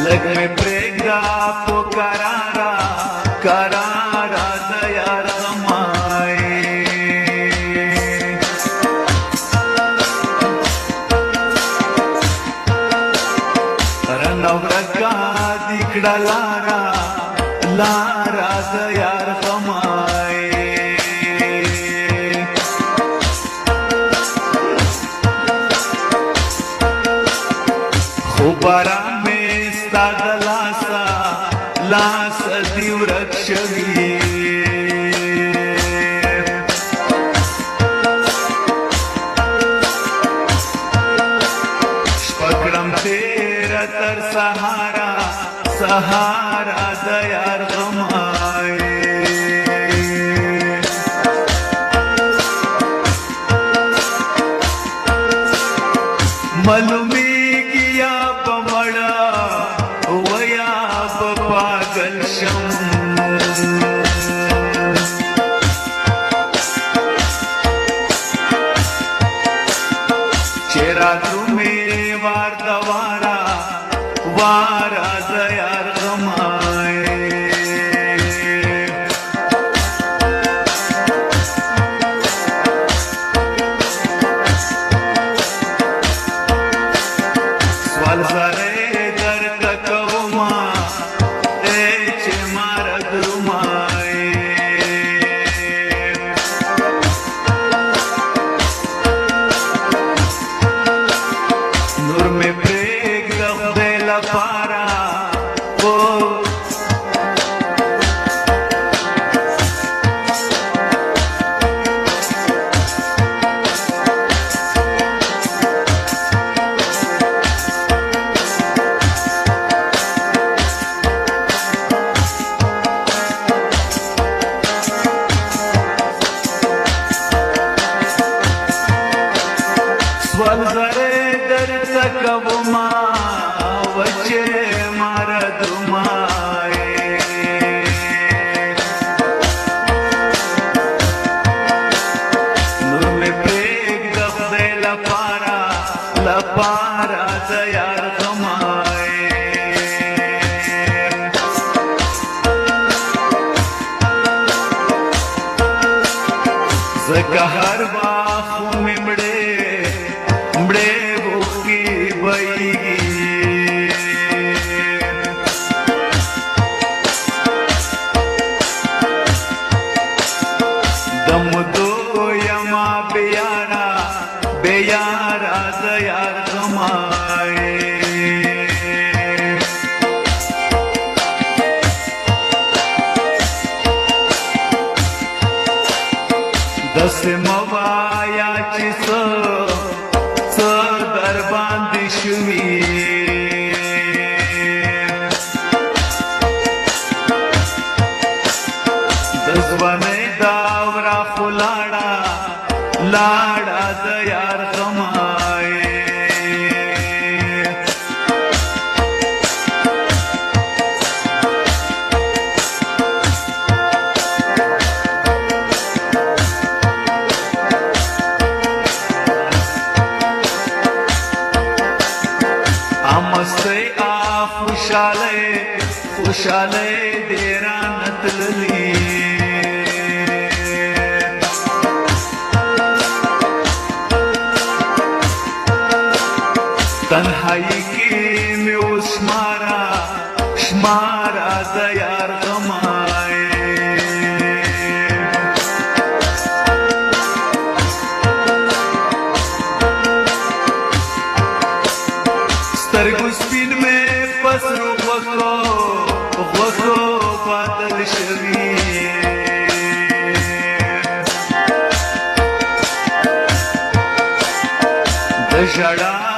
لږ مې پرېږده په کراره کراره د یار غمای رنه ورکه دې کړه لاره لاره د یار غمای خو باران مې ستا د لاسه لاسه دې ورک شوي شپه کړم تېره تر سهاره سهاره د یار غمای معلومیږي یا به مړه و یا به پاگل شم چې راتلو مې وار د واره واره د یار غمای سوال زره درته کومه ای چې ما ردرومای نور مې پرېږده خدای لپاره سوال زره درته کومه و چې ما ردرومای نور مې پرېږده خدای لپاره لپاره د یار غمای ځکه هر وخت مې مړې مړې اوښکې بهیږي د مودو یمه بې یاره بې یاره د یار غمای داسې مه وایه چې څه در باندې شوي د ځوانۍ دوره خو لاړه لاړه د یار غمای مستۍ خوشحالۍ خوشحالۍ دې رانه تللي تنهایي کې مې اوس شماره شماره د یار غمای سترګو سپین مې په سرو غوښو غوښو بدل شوي د ژړا